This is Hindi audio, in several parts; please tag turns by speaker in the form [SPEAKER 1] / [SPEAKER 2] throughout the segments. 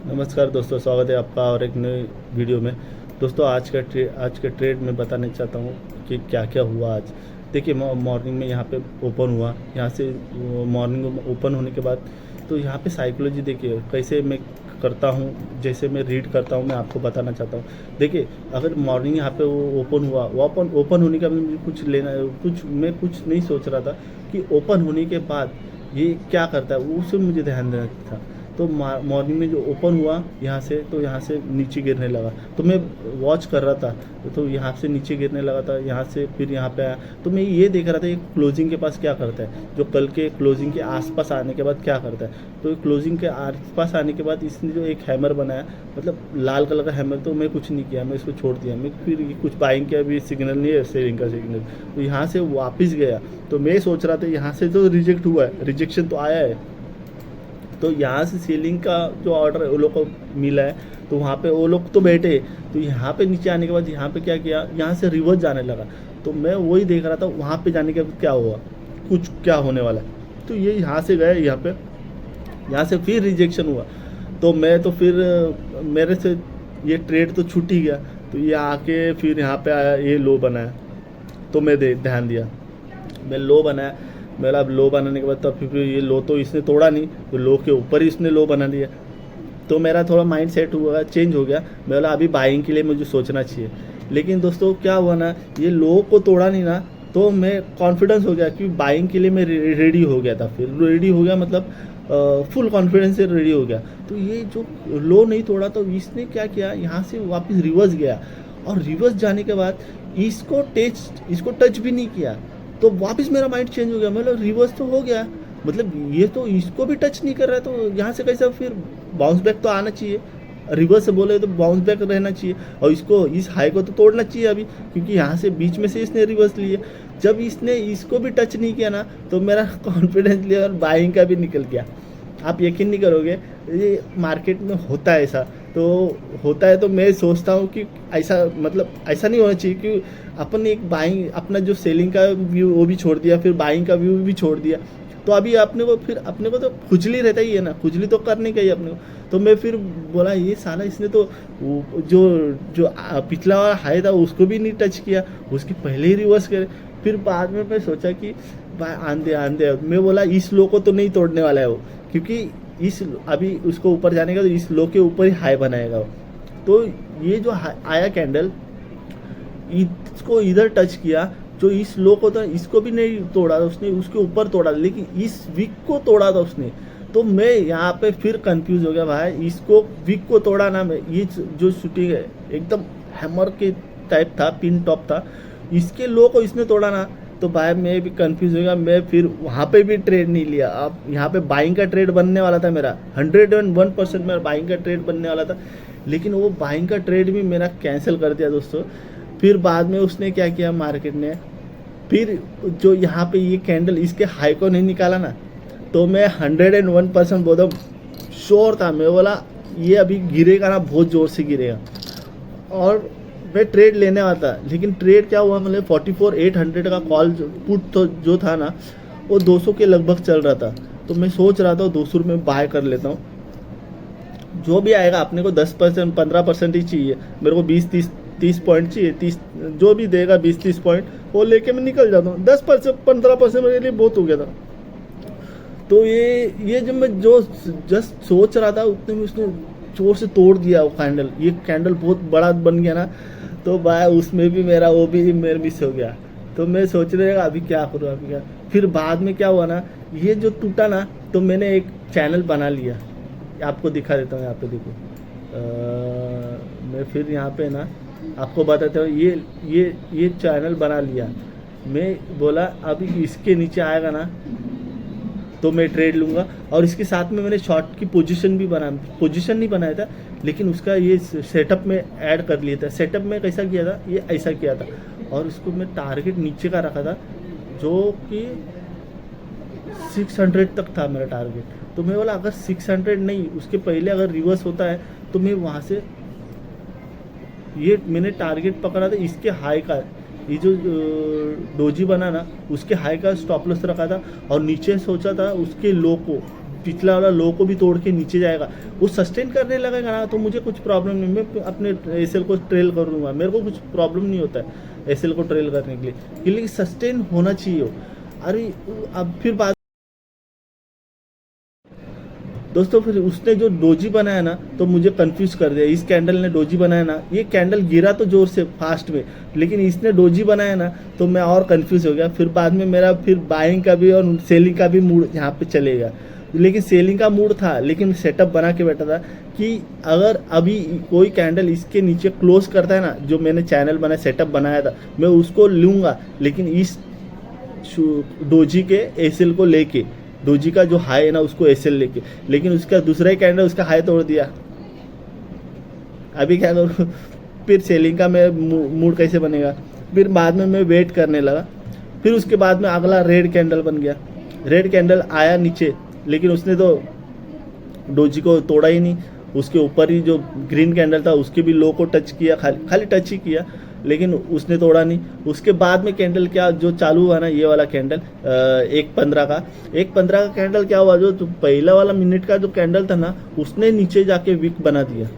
[SPEAKER 1] नमस्कार दोस्तों, स्वागत है आपका और एक नई वीडियो में। दोस्तों आज का ट्रेड में बताना चाहता हूँ कि क्या क्या हुआ आज। देखिए मॉर्निंग में यहाँ पे ओपन हुआ, यहाँ से मॉर्निंग में ओपन होने के बाद तो यहाँ पे साइकोलॉजी देखिए कैसे मैं करता हूँ, जैसे मैं रीड करता हूँ मैं आपको बताना चाहता हूँ। देखिए अगर मॉर्निंग यहाँ पे वो ओपन हुआ, ओपन होने का मुझे कुछ लेना, मैं कुछ नहीं सोच रहा था कि ओपन होने के बाद ये क्या करता है, उसे मुझे ध्यान देना था। तो मॉर्निंग में जो ओपन हुआ यहाँ से, तो यहाँ से नीचे गिरने लगा, तो मैं वॉच कर रहा था। तो यहाँ से नीचे गिरने लगा था, यहाँ से फिर यहाँ पे आया, तो मैं ये देख रहा था ये क्लोजिंग के पास क्या करता है, जो कल के क्लोजिंग के आसपास आने के बाद क्या करता है। तो क्लोजिंग के आसपास आने के बाद इसने जो एक हैमर बनाया, मतलब लाल कलर का हैमर, तो मैं कुछ नहीं किया, मैं इसको छोड़ दिया। मैं फिर कुछ बाइंग का भी सिग्नल नहीं है, सेलिंग का सिग्नल, तो यहाँ से वापस गया। तो मैं सोच रहा था यहाँ से तो रिजेक्ट हुआ है, रिजेक्शन तो आया है, तो यहाँ से सेलिंग का जो ऑर्डर है वो लोग को मिला है, तो वहाँ पे वो लोग तो बैठे। तो यहाँ पे नीचे आने के बाद यहाँ पे क्या किया, यहाँ से रिवर्स जाने लगा। तो मैं वही देख रहा था वहाँ पे जाने के बाद क्या हुआ, कुछ क्या होने वाला है। तो ये यहाँ से गए, यहाँ पे यहाँ से फिर रिजेक्शन हुआ। तो मैं तो फिर मेरे से ये ट्रेड तो छूट ही गया। तो ये आके फिर यहाँ पे आया, ये लो बनाया, तो मैं ध्यान दिया, मैं लो बनाया। मेरा अब लो बनाने के बाद तब फिर ये लो तो इसने तोड़ा नहीं, तो लो के ऊपर ही इसने लो बना दिया। तो मेरा थोड़ा माइंड सेट हुआ, चेंज हो गया। मैं बोला अभी बाइंग के लिए मुझे सोचना चाहिए। लेकिन दोस्तों क्या हुआ ना, ये लो को तोड़ा नहीं ना, तो मैं कॉन्फिडेंस हो गया कि बाइंग के लिए मैं रेडी हो गया था। फिर रेडी हो गया मतलब फुल कॉन्फिडेंस से रेडी हो गया। तो ये जो लो नहीं तोड़ा, तो इसने क्या किया, यहाँ से वापस रिवर्स गया, और रिवर्स जाने के बाद इसको टच भी नहीं किया। तो वापस मेरा माइंड चेंज हो गया, मतलब रिवर्स तो हो गया, मतलब ये तो इसको भी टच नहीं कर रहा है, तो यहाँ से कैसा फिर बाउंस बैक तो आना चाहिए। रिवर्स से बोले तो बाउंस बैक रहना चाहिए, और इसको इस हाई को तो तोड़ना चाहिए अभी, क्योंकि यहाँ से बीच में से इसने रिवर्स लिए। जब इसने इसको भी टच नहीं किया ना, तो मेरा कॉन्फिडेंस लेवल बाइंग का भी निकल गया। आप यकीन नहीं करोगे, ये मार्केट में होता है ऐसा, तो होता है। तो मैं सोचता हूँ कि ऐसा, मतलब ऐसा नहीं होना चाहिए कि अपन एक बाइंग, अपना जो सेलिंग का व्यू वो भी छोड़ दिया, फिर बाइंग का व्यू भी छोड़ दिया। तो अभी अपने को तो खुजली रहता ही है ना, खुजली तो करने का ही अपने को। तो मैं फिर बोला ये साला इसने तो जो जो पिछला वाला हाई था उसको भी नहीं टच किया, उसकी पहले ही रिवर्स करे। फिर बाद में मैं सोचा कि भाई आंदे, मैं बोला इस लो को तो नहीं तोड़ने वाला है वो, क्योंकि इस अभी उसको ऊपर जाने का, तो इस लो के ऊपर ही हाई बनाएगा वो। तो ये जो आया कैंडल, इसको इधर टच किया, जो इस लो को था इसको भी नहीं तोड़ा था उसने, उसके ऊपर तोड़ा, लेकिन इस विक को तोड़ा था उसने। तो मैं यहाँ पे फिर कंफ्यूज हो गया, भाई इसको विक को तोड़ा ना, मैं ये जो शूटिंग है एकदम हैमर के टाइप था, पिन टॉप था, इसके लो को इसने तोड़ा ना। तो भाई मैं भी कंफ्यूज हो गया, मैं फिर वहाँ पे भी ट्रेड नहीं लिया। अब यहाँ पे बाइंग का ट्रेड बनने वाला था मेरा, 101% मेरा बाइंग का ट्रेड बनने वाला था, लेकिन वो बाइंग का ट्रेड भी मेरा कैंसिल कर दिया दोस्तों। फिर बाद में उसने क्या किया, मार्केट ने फिर जो यहाँ पे ये कैंडल इसके हाई को नहीं निकाला ना, तो मैं 101% बोलता श्योर था, मैं बोला ये अभी गिरेगा ना, बहुत ज़ोर से गिरेगा, और मैं ट्रेड लेने वाला था। लेकिन ट्रेड क्या हुआ, मतलब 44,800 का कॉल पुट तो जो था ना, वो 200 के लगभग चल रहा था। तो मैं सोच रहा था 200 में बाय कर लेता हूँ, जो भी आएगा अपने को 10% 15% ही चाहिए, मेरे को 20-30 पॉइंट चाहिए, 30 जो भी देगा 20-30 पॉइंट वो लेके मैं निकल जाता हूँ। 10% 15% मेरे लिए बहुत हो गया था। तो ये जब मैं जो जस्ट सोच रहा था उतने में उसने जोर से तोड़ दिया वो कैंडल। ये कैंडल बहुत बड़ा बन गया ना, तो भाई उसमें भी मेरा वो भी मेरा मिस हो गया। तो मैं सोच रहा था अभी क्या करूँ, अभी क्या। फिर बाद में क्या हुआ ना, ये जो टूटा ना, तो मैंने एक चैनल बना लिया, आपको दिखा देता हूँ, यहाँ पे देखो। मैं फिर यहाँ पे ना आपको बताता हूँ, ये चैनल बना लिया। मैं बोला अभी इसके नीचे आएगा ना, तो मैं ट्रेड लूँगा। और इसके साथ में मैंने शॉर्ट की पोजीशन नहीं बनाया था, लेकिन उसका ये सेटअप में ऐड कर लिया था। सेटअप में कैसा किया था, ये ऐसा किया था, और उसको मैं टारगेट नीचे का रखा था, जो कि 600 तक था मेरा टारगेट। तो मैं बोला अगर 600 नहीं, उसके पहले अगर रिवर्स होता है, तो मैं वहाँ से, ये मैंने टारगेट पकड़ा था इसके हाई का, ये जो डोजी बना ना, उसके हाई का स्टॉप लॉस रखा था, और नीचे सोचा था उसके लो को पिछला वाला लो को भी तोड़ के नीचे जाएगा, वो सस्टेन करने लगेगा ना, तो मुझे कुछ प्रॉब्लम नहीं, मैं अपने एसएल को ट्रेल कर लूँगा, मेरे को कुछ प्रॉब्लम नहीं होता है एसएल को ट्रेल करने के लिए, लेकिन सस्टेन होना चाहिए हो। अरे अब फिर बात दोस्तों, फिर उसने जो डोजी बनाया ना तो मुझे कंफ्यूज कर दिया। इस कैंडल ने डोजी बनाया ना, ये कैंडल गिरा तो जोर से फास्ट में, लेकिन इसने डोजी बनाया ना तो मैं और कंफ्यूज हो गया। फिर बाद में मेरा फिर बाइंग का भी और सेलिंग का भी मूड यहाँ पे चलेगा, लेकिन सेलिंग का मूड था, लेकिन सेटअप बना के बैठा था कि अगर अभी कोई कैंडल इसके नीचे क्लोज करता है ना, जो मैंने चैनल बनाया सेटअप बनाया था मैं उसको लूँगा, लेकिन इस डोजी के एसएल को लेके, डोजी का जो हाई है ना उसको एसएल लेके, लेकिन उसका दूसरा ही कैंडल उसका हाई तोड़ दिया। अभी क्या करूँ? फिर सेलिंग का मैं मूड कैसे बनेगा? फिर बाद में मैं वेट करने लगा। फिर उसके बाद में अगला रेड कैंडल बन गया। रेड कैंडल आया नीचे, लेकिन उसने तो डोजी को तोड़ा ही नहीं, उसके ऊपर ही जो ग्रीन कैंडल था उसके भी लो को टच किया, खाली टच ही किया, लेकिन उसने तोड़ा नहीं। उसके बाद में कैंडल क्या जो चालू हुआ ना, ये वाला कैंडल 1:15 का, 1:15 का कैंडल क्या हुआ, जो पहला वाला मिनट का जो कैंडल था ना उसने नीचे जाके विक बना दिया।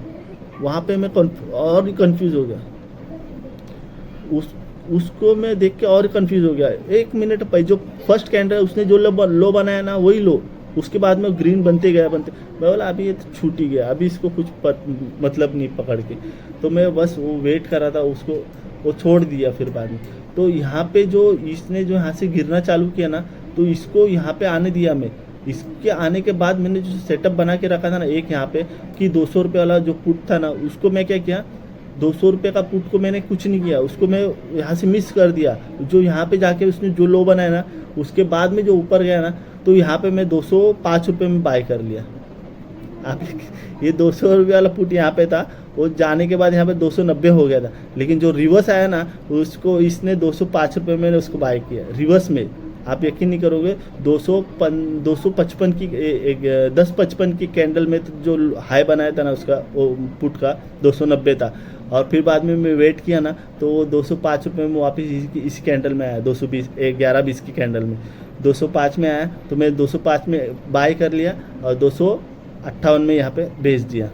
[SPEAKER 1] वहाँ पे मैं और भी कंफ्यूज हो गया, उसको मैं देख के और कंफ्यूज हो गया। 1 मिनट पहले जो फर्स्ट कैंडल उसने जो लो बनाया ना वही लो, उसके बाद में ग्रीन बनते गया मैं बोला अभी ये तो छूट ही गया, अभी इसको कुछ मतलब नहीं पकड़ के, तो मैं बस वो वेट कर रहा था, उसको वो छोड़ दिया। फिर बाद में तो यहाँ पे जो इसने जो यहाँ से गिरना चालू किया ना, तो इसको यहाँ पे आने दिया मैं। इसके आने के बाद मैंने जो सेटअप बना के रखा था ना एक यहाँ पे कि 200 रुपये वाला जो पुट था ना, उसको मैं क्या किया, 200 रुपये का पुट को मैंने कुछ नहीं किया, उसको मैं यहाँ से मिस कर दिया। जो यहाँ पे जाके उसने जो लो बनाया ना, उसके बाद में जो ऊपर गया ना, तो यहाँ पे मैं 205 रुपये में बाय कर लिया। आप ये 200 रुपये वाला पुट यहाँ पे था, वो जाने के बाद यहाँ पे 290 हो गया था, लेकिन जो रिवर्स आया ना उसको इसने 205 रुपये में उसको बाय किया रिवर्स में। आप यकीन नहीं करोगे, 255 की 1055 की कैंडल में तो जो हाई बनाया था ना उसका वो पुट का 290 था, और फिर बाद में मैं वेट किया ना तो वो 205 रुपये में वापस इसी कैंडल में आया, 220 11-20 की कैंडल में 205 में आया, तो मैं 205 में बाय कर लिया और 258 में यहाँ पे बेच दिया।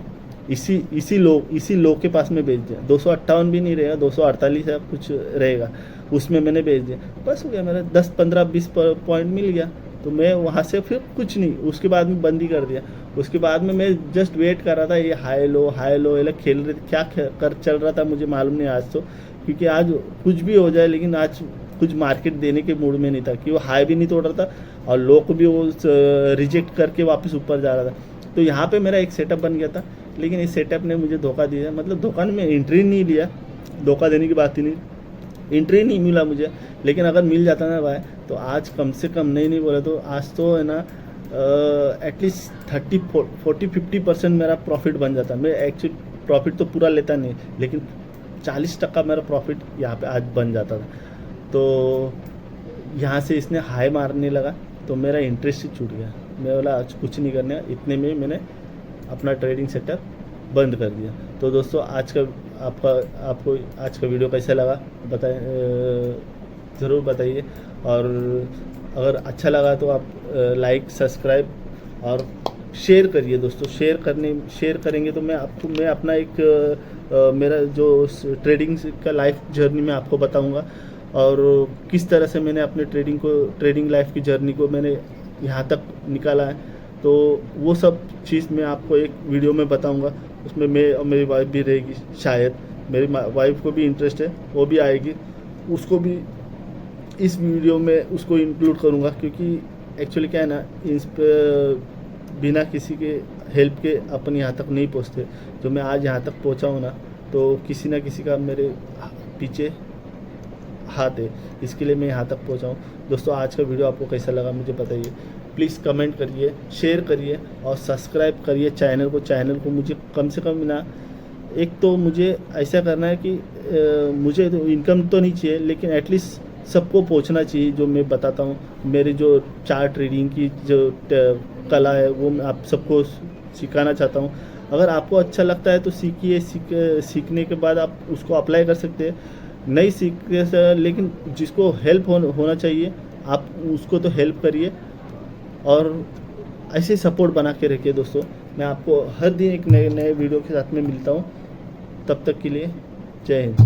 [SPEAKER 1] इसी लो के पास में बेच दिया। 258 भी नहीं रहेगा, 248 या कुछ रहेगा, उसमें मैंने बेच दिया। बस हो गया, मेरा 10 15 20 पॉइंट मिल गया। तो मैं वहाँ से फिर कुछ नहीं, उसके बाद में बंद ही कर दिया। उसके बाद में मैं जस्ट वेट कर रहा था, ये हाई लो ये लोग खेल रहे थे, क्या कर चल रहा था मुझे मालूम नहीं आज तो, क्योंकि आज कुछ भी हो जाए, लेकिन आज कुछ मार्केट देने के मूड में नहीं था कि वो हाई भी नहीं तोड़ रहा था और लो को भी वो रिजेक्ट करके वापस ऊपर जा रहा था। तो यहाँ पे मेरा एक सेटअप बन गया था, लेकिन इस सेटअप ने मुझे धोखा दिया। मतलब धोखा नहीं, मैं एंट्री नहीं लिया, धोखा देने की बात ही नहीं, एंट्री नहीं मिला मुझे। लेकिन अगर मिल जाता ना भाई तो आज कम से कम नहीं बोला तो आज तो है ना एटलीस्ट 30-40-50% मेरा प्रॉफिट बन जाता। मैं एक्चुअली प्रॉफिट तो पूरा लेता नहीं, लेकिन 40% मेरा प्रॉफिट यहाँ पे आज बन जाता था। तो यहाँ से इसने हाई मारने लगा तो मेरा इंटरेस्ट ही छूट गया। मैं बोला आज कुछ नहीं करने, इतने में मैंने अपना ट्रेडिंग सेटअप बंद कर दिया। तो दोस्तों आज का आपको आज का वीडियो कैसा लगा बताएं, ज़रूर बताइए, और अगर अच्छा लगा तो आप लाइक सब्सक्राइब और शेयर करिए दोस्तों। शेयर करेंगे तो मैं अपना एक मेरा जो ट्रेडिंग का लाइफ जर्नी में आपको बताऊंगा, और किस तरह से मैंने अपने ट्रेडिंग लाइफ की जर्नी को मैंने यहाँ तक निकाला है। तो वो सब चीज़ मैं आपको एक वीडियो में बताऊंगा। उसमें मैं और मेरी वाइफ भी रहेगी, शायद मेरी वाइफ को भी इंटरेस्ट है, वो भी आएगी, उसको भी इस वीडियो में उसको इंक्लूड करूंगा। क्योंकि एक्चुअली क्या है ना, इस पर बिना किसी के हेल्प के अपन यहाँ तक नहीं पहुँचते। जो मैं आज यहाँ तक पहुँचा हूँ ना, तो किसी ना किसी का मेरे पीछे हाथ है, इसके लिए मैं यहाँ तक पहुँचा हूँ। दोस्तों आज का वीडियो आपको कैसा लगा मुझे बताइए, प्लीज़ कमेंट करिए, शेयर करिए और सब्सक्राइब करिए चैनल को मुझे कम से कम ना, एक तो मुझे ऐसा करना है कि मुझे तो इनकम तो नहीं चाहिए, लेकिन एटलीस्ट सबको पहुंचना चाहिए जो मैं बताता हूं। मेरी जो चार्ट ट्रेडिंग की जो कला है वो मैं आप सबको सिखाना चाहता हूं। अगर आपको अच्छा लगता है तो सीखिए, सीखने के बाद आप उसको अप्लाई कर सकते हैं। नहीं सीख, लेकिन जिसको हेल्प होना चाहिए आप उसको तो हेल्प करिए। और ऐसे सपोर्ट बना के रखिए दोस्तों। मैं आपको हर दिन एक नए नए वीडियो के साथ में मिलता हूँ। तब तक के लिए जय हिंद।